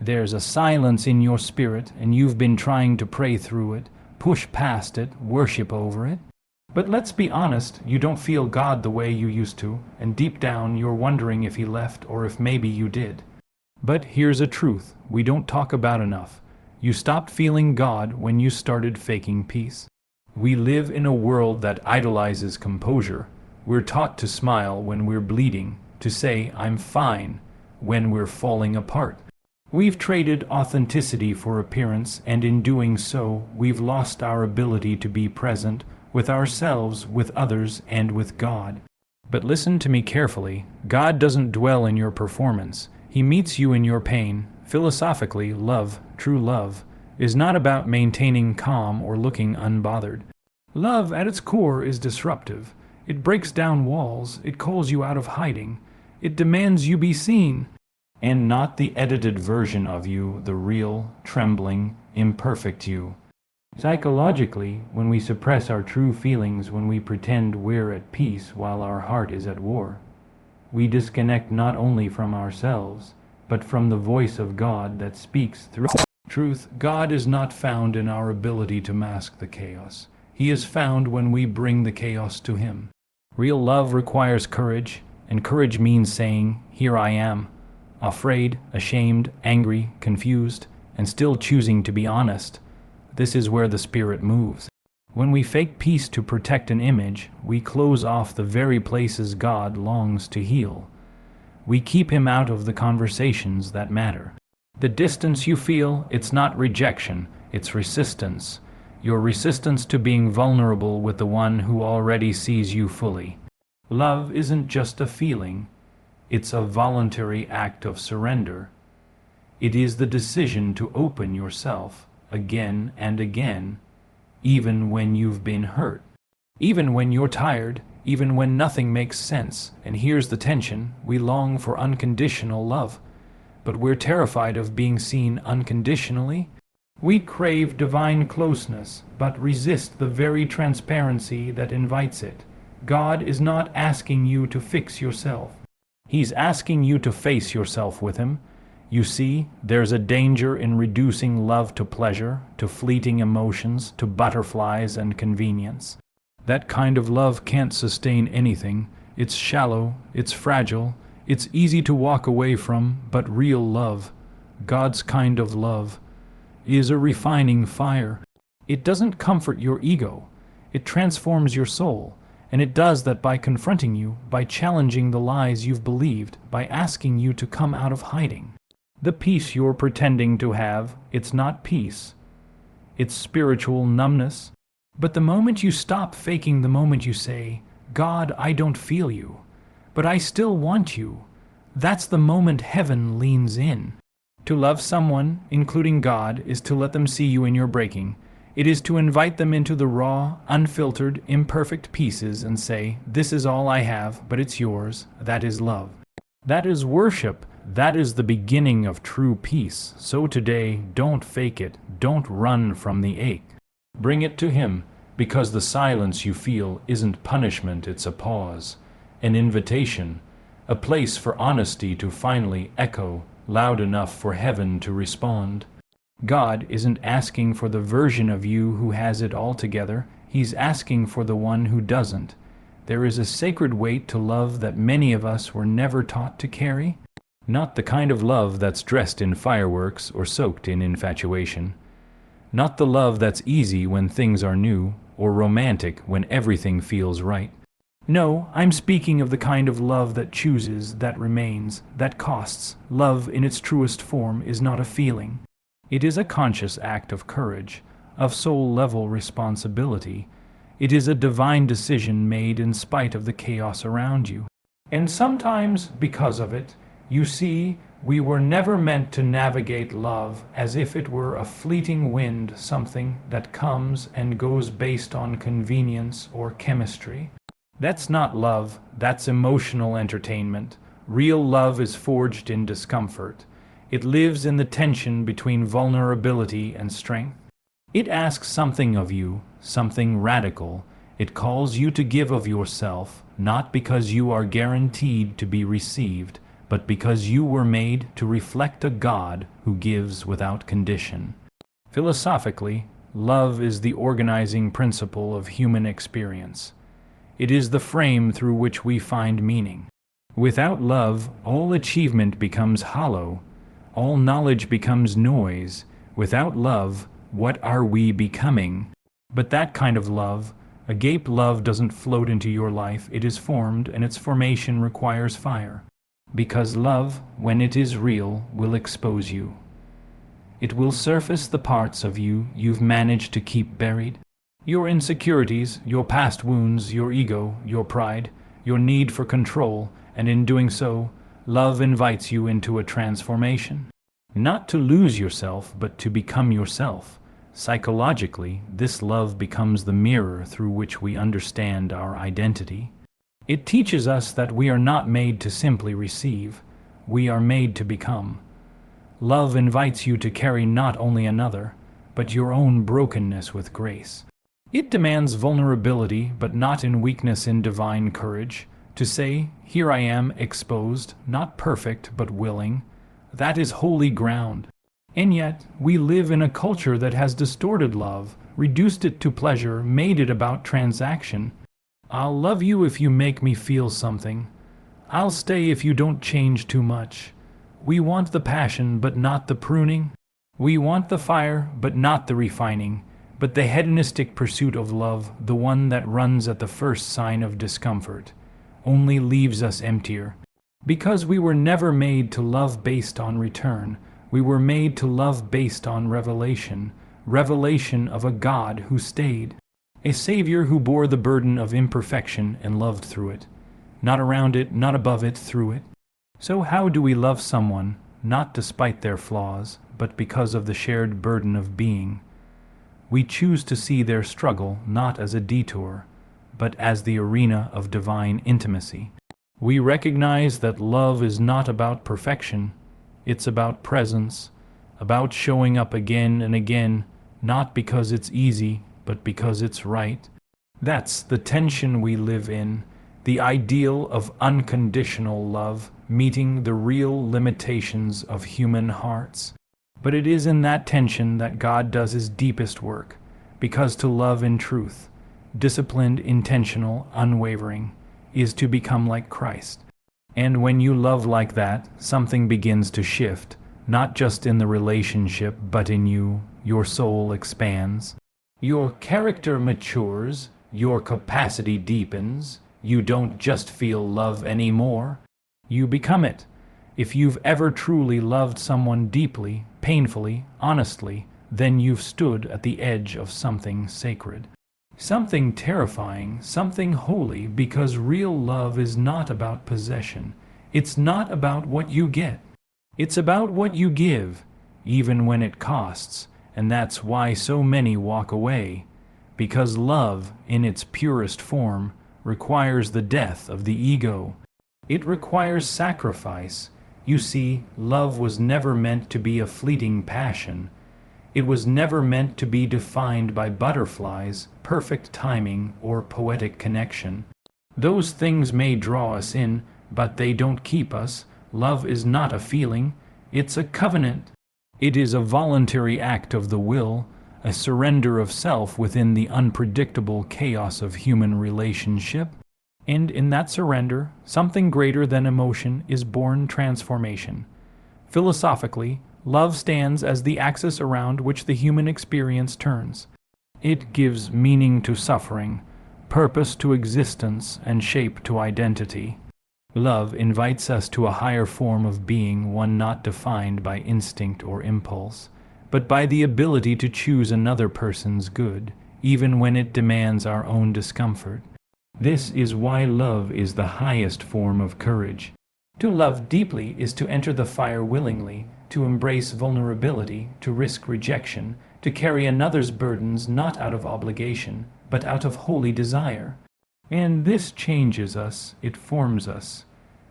There's a silence in your spirit, and you've been trying to pray through it, push past it, worship over it. But let's be honest, you don't feel God the way you used to, and deep down you're wondering if He left or if maybe you did. But here's a truth we don't talk about enough. You stopped feeling God when you started faking peace. We live in a world that idolizes composure. We're taught to smile when we're bleeding, to say, "I'm fine," when we're falling apart. We've traded authenticity for appearance, and in doing so, we've lost our ability to be present with ourselves, with others, and with God. But listen to me carefully. God doesn't dwell in your performance. He meets you in your pain. Philosophically, love, true love, is not about maintaining calm or looking unbothered. Love, at its core, is disruptive. It breaks down walls. It calls you out of hiding. It demands you be seen. And not the edited version of you, the real, trembling, imperfect you. Psychologically, when we suppress our true feelings, when we pretend we're at peace while our heart is at war, we disconnect not only from ourselves, but from the voice of God that speaks through truth. God is not found in our ability to mask the chaos. He is found when we bring the chaos to Him. Real love requires courage, and courage means saying, "Here I am," afraid, ashamed, angry, confused, and still choosing to be honest. This is where the Spirit moves. When we fake peace to protect an image, we close off the very places God longs to heal. We keep Him out of the conversations that matter. The distance you feel, it's not rejection, it's resistance. Your resistance to being vulnerable with the one who already sees you fully. Love isn't just a feeling, it's a voluntary act of surrender. It is the decision to open yourself again and again, even when you've been hurt, even when you're tired, even when nothing makes sense. And here's the tension: we long for unconditional love, but we're terrified of being seen unconditionally. We crave divine closeness, but resist the very transparency that invites it. God is not asking you to fix yourself. He's asking you to face yourself with Him. You see, there's a danger in reducing love to pleasure, to fleeting emotions, to butterflies and convenience. That kind of love can't sustain anything. It's shallow, it's fragile, it's easy to walk away from, but real love, God's kind of love, is a refining fire. It doesn't comfort your ego. It transforms your soul. And it does that by confronting you, by challenging the lies you've believed, by asking you to come out of hiding. The peace you're pretending to have, it's not peace. It's spiritual numbness. But the moment you stop faking, the moment you say, "God, I don't feel you, but I still want you," that's the moment heaven leans in. To love someone, including God, is to let them see you in your breaking. It is to invite them into the raw, unfiltered, imperfect pieces and say, "This is all I have, but it's yours." That is love. That is worship. That is the beginning of true peace. So today, don't fake it. Don't run from the ache. Bring it to Him, because the silence you feel isn't punishment, it's a pause, an invitation, a place for honesty to finally echo loud enough for heaven to respond. God isn't asking for the version of you who has it all together. He's asking for the one who doesn't. There is a sacred weight to love that many of us were never taught to carry. Not the kind of love that's dressed in fireworks or soaked in infatuation. Not the love that's easy when things are new, or romantic when everything feels right. No, I'm speaking of the kind of love that chooses, that remains, that costs. Love in its truest form is not a feeling. It is a conscious act of courage, of soul-level responsibility. It is a divine decision made in spite of the chaos around you. And sometimes, because of it, you see, we were never meant to navigate love as if it were a fleeting wind, something that comes and goes based on convenience or chemistry. That's not love, that's emotional entertainment. Real love is forged in discomfort. It lives in the tension between vulnerability and strength. It asks something of you, something radical. It calls you to give of yourself, not because you are guaranteed to be received, but because you were made to reflect a God who gives without condition. Philosophically, love is the organizing principle of human experience. It is the frame through which we find meaning. Without love, all achievement becomes hollow, all knowledge becomes noise. Without love, what are we becoming? But that kind of love, agape love, doesn't float into your life. It is formed, and its formation requires fire. Because love, when it is real, will expose you. It will surface the parts of you you've managed to keep buried. Your insecurities, your past wounds, your ego, your pride, your need for control, and in doing so, love invites you into a transformation. Not to lose yourself, but to become yourself. Psychologically, this love becomes the mirror through which we understand our identity. It teaches us that we are not made to simply receive, we are made to become. Love invites you to carry not only another, but your own brokenness with grace. It demands vulnerability, but not in weakness, in divine courage, to say, "Here I am, exposed, not perfect, but willing." That is holy ground. And yet, we live in a culture that has distorted love, reduced it to pleasure, made it about transaction. I'll love you if you make me feel something. I'll stay if you don't change too much. We want the passion, but not the pruning. We want the fire, but not the refining. But the hedonistic pursuit of love, the one that runs at the first sign of discomfort, only leaves us emptier. Because we were never made to love based on return, we were made to love based on revelation, revelation of a God who stayed, a Savior who bore the burden of imperfection and loved through it, not around it, not above it, through it. So how do we love someone, not despite their flaws, but because of the shared burden of being? We choose to see their struggle not as a detour, but as the arena of divine intimacy. We recognize that love is not about perfection, it's about presence, about showing up again and again, not because it's easy, but because it's right. That's the tension we live in, the ideal of unconditional love, meeting the real limitations of human hearts. But it is in that tension that God does his deepest work, because to love in truth, disciplined, intentional, unwavering, is to become like Christ. And when you love like that, something begins to shift, not just in the relationship, but in you. Your soul expands. Your character matures, your capacity deepens. You don't just feel love anymore, you become it. If you've ever truly loved someone deeply, painfully, honestly, then you've stood at the edge of something sacred. Something terrifying, something holy, because real love is not about possession. It's not about what you get. It's about what you give, even when it costs, and that's why so many walk away. Because love, in its purest form, requires the death of the ego. It requires sacrifice. You see, love was never meant to be a fleeting passion. It was never meant to be defined by butterflies, perfect timing, or poetic connection. Those things may draw us in, but they don't keep us. Love is not a feeling, it's a covenant. It is a voluntary act of the will, a surrender of self within the unpredictable chaos of human relationship. And in that surrender, something greater than emotion is born: transformation. Philosophically, love stands as the axis around which the human experience turns. It gives meaning to suffering, purpose to existence, and shape to identity. Love invites us to a higher form of being, one not defined by instinct or impulse, but by the ability to choose another person's good, even when it demands our own discomfort. This is why love is the highest form of courage. To love deeply is to enter the fire willingly, to embrace vulnerability, to risk rejection, to carry another's burdens not out of obligation, but out of holy desire. And this changes us, it forms us.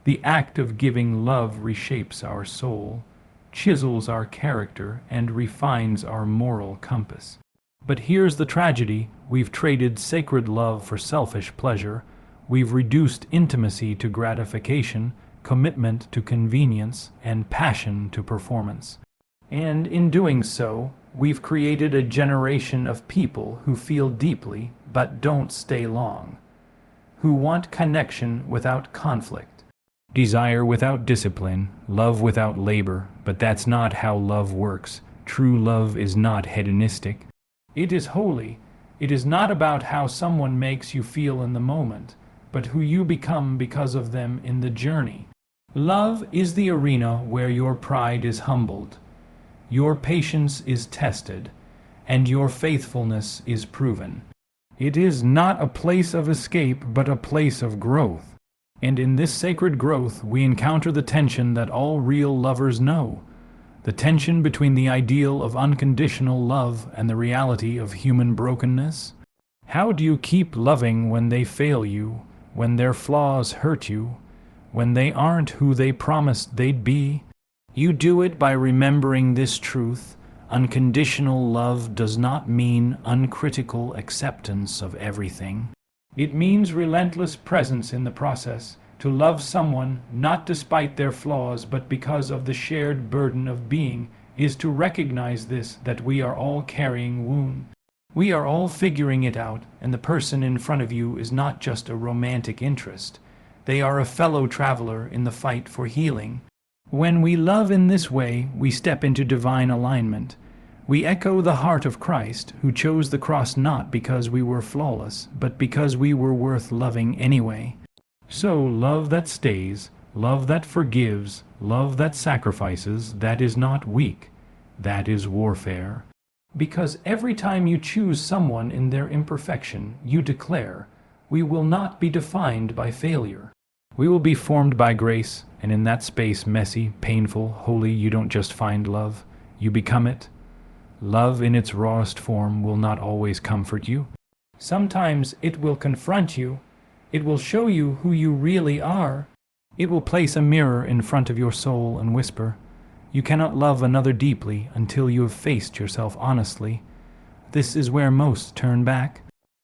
The act of giving love reshapes our soul, chisels our character, and refines our moral compass. But here's the tragedy: we've traded sacred love for selfish pleasure, we've reduced intimacy to gratification, commitment to convenience, and passion to performance. And in doing so, we've created a generation of people who feel deeply but don't stay long, who want connection without conflict, desire without discipline, love without labor, but that's not how love works. True love is not hedonistic. It is holy. It is not about how someone makes you feel in the moment, but who you become because of them in the journey. Love is the arena where your pride is humbled, your patience is tested, and your faithfulness is proven. It is not a place of escape, but a place of growth. And in this sacred growth, we encounter the tension that all real lovers know. The tension between the ideal of unconditional love and the reality of human brokenness. How do you keep loving when they fail you, when their flaws hurt you, when they aren't who they promised they'd be? You do it by remembering this truth. Unconditional love does not mean uncritical acceptance of everything. It means relentless presence in the process. To love someone, not despite their flaws, but because of the shared burden of being, is to recognize this, that we are all carrying wound. We are all figuring it out, and the person in front of you is not just a romantic interest. They are a fellow traveler in the fight for healing. When we love in this way, we step into divine alignment. We echo the heart of Christ, who chose the cross not because we were flawless, but because we were worth loving anyway. So love that stays, love that forgives, love that sacrifices, that is not weak. That is warfare. Because every time you choose someone in their imperfection, you declare, we will not be defined by failure. We will be formed by grace, and in that space, messy, painful, holy, you don't just find love, you become it. Love in its rawest form will not always comfort you. Sometimes it will confront you. It will show you who you really are. It will place a mirror in front of your soul and whisper, you cannot love another deeply until you have faced yourself honestly. This is where most turn back.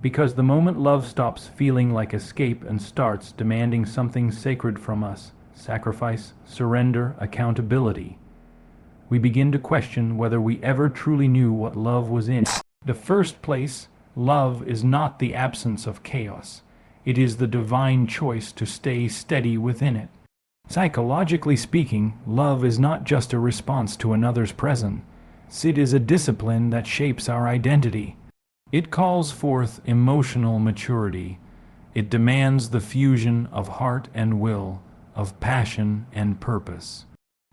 Because the moment love stops feeling like escape and starts demanding something sacred from us, sacrifice, surrender, accountability, we begin to question whether we ever truly knew what love was in. The first place, love is not the absence of chaos. It is the divine choice to stay steady within it. Psychologically speaking, love is not just a response to another's presence. It is a discipline that shapes our identity. It calls forth emotional maturity. It demands the fusion of heart and will, of passion and purpose.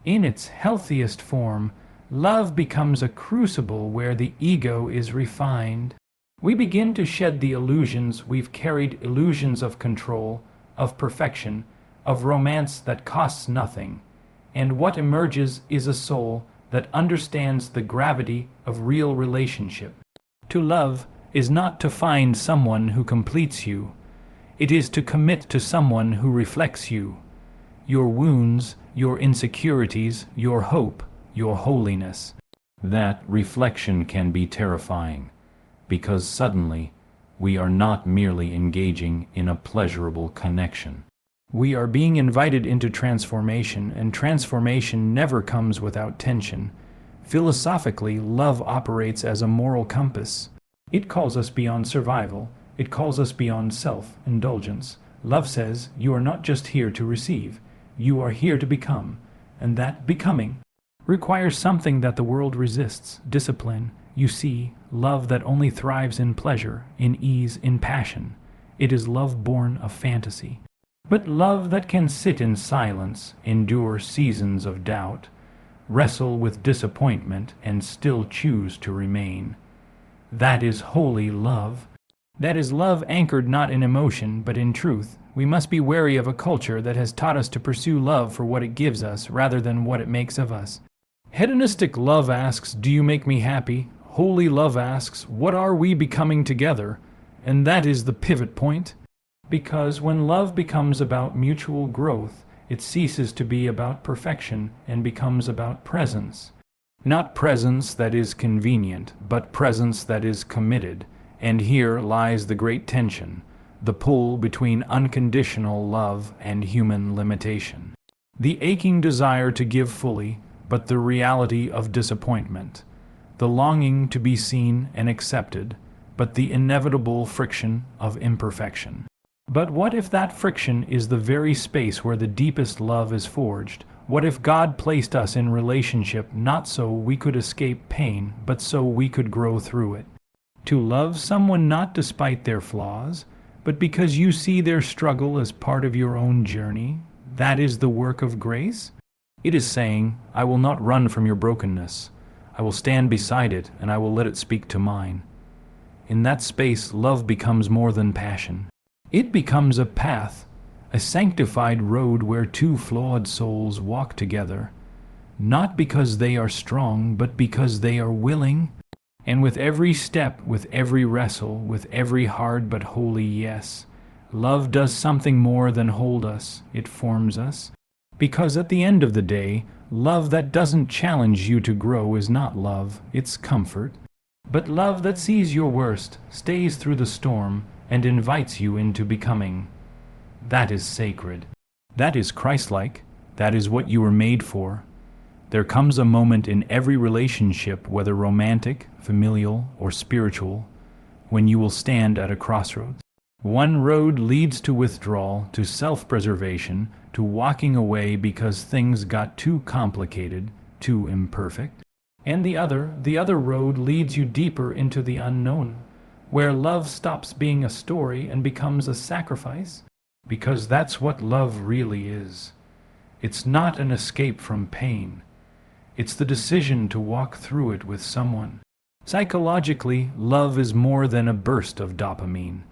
In its healthiest form, love becomes a crucible where the ego is refined. We begin to shed the illusions we've carried, illusions of control, of perfection, of romance that costs nothing, and what emerges is a soul that understands the gravity of real relationship. To love is not to find someone who completes you. It is to commit to someone who reflects you. Your wounds, your insecurities, your hope, your holiness. That reflection can be terrifying, because suddenly we are not merely engaging in a pleasurable connection. We are being invited into transformation, and transformation never comes without tension. Philosophically, love operates as a moral compass. It calls us beyond survival. It calls us beyond self-indulgence. Love says, you are not just here to receive. You are here to become. And that becoming requires something that the world resists, discipline. You see, love that only thrives in pleasure, in ease, in passion. It is love born of fantasy. But love that can sit in silence, endure seasons of doubt, wrestle with disappointment, and still choose to remain. That is holy love. That is love anchored not in emotion, but in truth. We must be wary of a culture that has taught us to pursue love for what it gives us, rather than what it makes of us. Hedonistic love asks, do you make me happy? Holy love asks, what are we becoming together? And that is the pivot point. Because when love becomes about mutual growth, it ceases to be about perfection and becomes about presence. Not presence that is convenient, but presence that is committed. And here lies the great tension, the pull between unconditional love and human limitation. The aching desire to give fully, but the reality of disappointment. The longing to be seen and accepted, but the inevitable friction of imperfection. But what if that friction is the very space where the deepest love is forged? What if God placed us in relationship not so we could escape pain, but so we could grow through it? To love someone not despite their flaws, but because you see their struggle as part of your own journey, that is the work of grace? It is saying, I will not run from your brokenness. I will stand beside it, and I will let it speak to mine. In that space, love becomes more than passion. It becomes a path, a sanctified road where two flawed souls walk together, not because they are strong, but because they are willing. And with every step, with every wrestle, with every hard but holy yes, love does something more than hold us, it forms us. Because at the end of the day, love that doesn't challenge you to grow is not love, it's comfort. But love that sees your worst, stays through the storm, and invites you into becoming. That is sacred. That is Christ-like. That is what you were made for. There comes a moment in every relationship, whether romantic, familial, or spiritual, when you will stand at a crossroads. One road leads to withdrawal, to self-preservation, to walking away because things got too complicated, too imperfect. And the other road leads you deeper into the unknown, where love stops being a story and becomes a sacrifice, because that's what love really is. It's not an escape from pain. It's the decision to walk through it with someone. Psychologically, love is more than a burst of dopamine.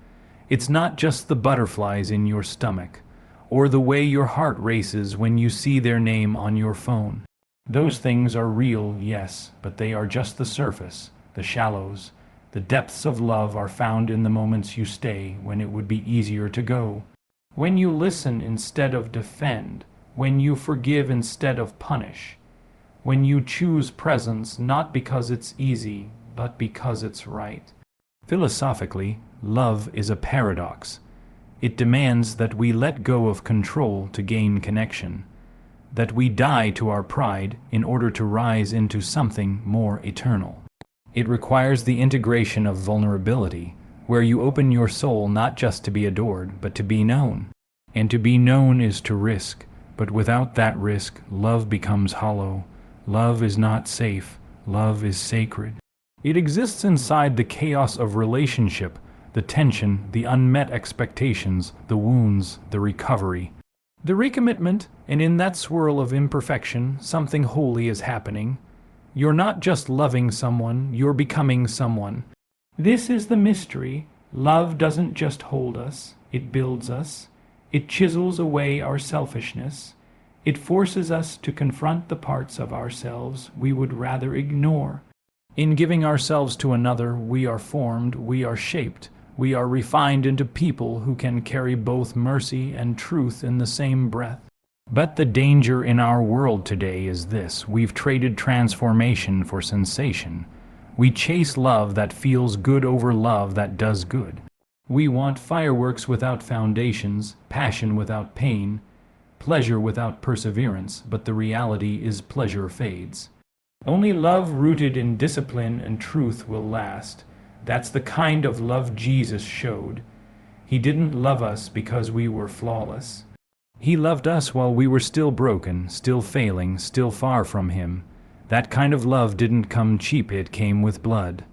It's not just the butterflies in your stomach, or the way your heart races when you see their name on your phone. Those things are real, yes, but they are just the surface, the shallows. The depths of love are found in the moments you stay when it would be easier to go. When you listen instead of defend, when you forgive instead of punish, when you choose presence not because it's easy, but because it's right. Philosophically, love is a paradox. It demands that we let go of control to gain connection, that we die to our pride in order to rise into something more eternal. It requires the integration of vulnerability, where you open your soul not just to be adored, but to be known. And to be known is to risk, but without that risk, love becomes hollow. Love is not safe. Love is sacred. It exists inside the chaos of relationship, the tension, the unmet expectations, the wounds, the recovery. The recommitment, and in that swirl of imperfection, something holy is happening. You're not just loving someone, you're becoming someone. This is the mystery. Love doesn't just hold us, it builds us. It chisels away our selfishness. It forces us to confront the parts of ourselves we would rather ignore. In giving ourselves to another, we are formed, we are shaped, we are refined into people who can carry both mercy and truth in the same breath. But the danger in our world today is this: we've traded transformation for sensation. We chase love that feels good over love that does good. We want fireworks without foundations, passion without pain, pleasure without perseverance, but the reality is pleasure fades. Only love rooted in discipline and truth will last. That's the kind of love Jesus showed. He didn't love us because we were flawless. He loved us while we were still broken, still failing, still far from Him. That kind of love didn't come cheap, it came with blood.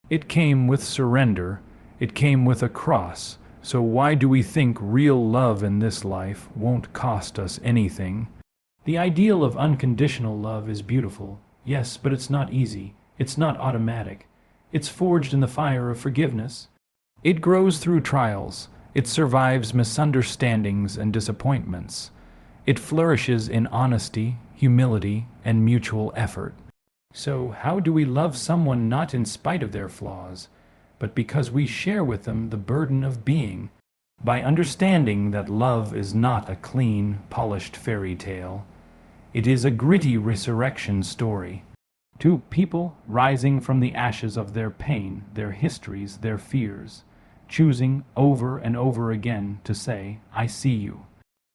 It came with surrender. It came with a cross. So why do we think real love in this life won't cost us anything? The ideal of unconditional love is beautiful, yes, but it's not easy. It's not automatic. It's forged in the fire of forgiveness. It grows through trials. It survives misunderstandings and disappointments. It flourishes in honesty, humility, and mutual effort. So how do we love someone not in spite of their flaws, but because we share with them the burden of being? By understanding that love is not a clean, polished fairy tale. It is a gritty resurrection story. Two people rising from the ashes of their pain, their histories, their fears, choosing over and over again to say, I see you.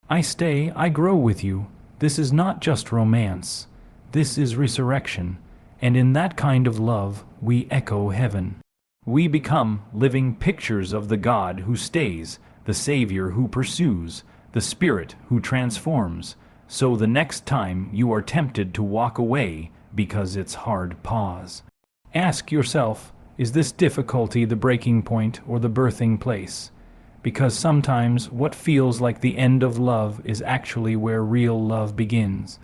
I stay, I grow with you. This is not just romance. This is resurrection, and in that kind of love we echo heaven. We become living pictures of the God who stays, the Savior who pursues, the Spirit who transforms. So the next time you are tempted to walk away because it's hard, pause. Ask yourself, is this difficulty the breaking point or the birthing place? Because sometimes what feels like the end of love is actually where real love begins.